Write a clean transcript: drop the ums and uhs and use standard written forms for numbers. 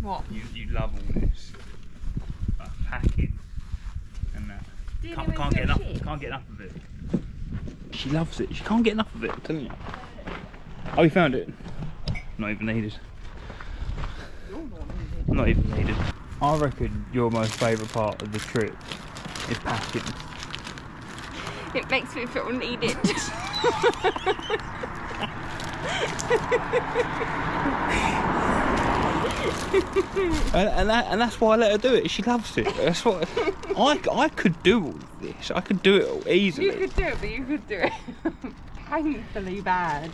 What? You love all this. Like packing and that. Can't get enough of it. She loves it. She can't get enough of it, I'm telling you. Oh, you found it? Not even needed. Not even needed. I reckon your most favourite part of the trip is packing. It makes me feel needed. and that's why I let her do it. She loves it. That's what I could do all of this. I could do it all easily. You could do it, but you could do it painfully bad.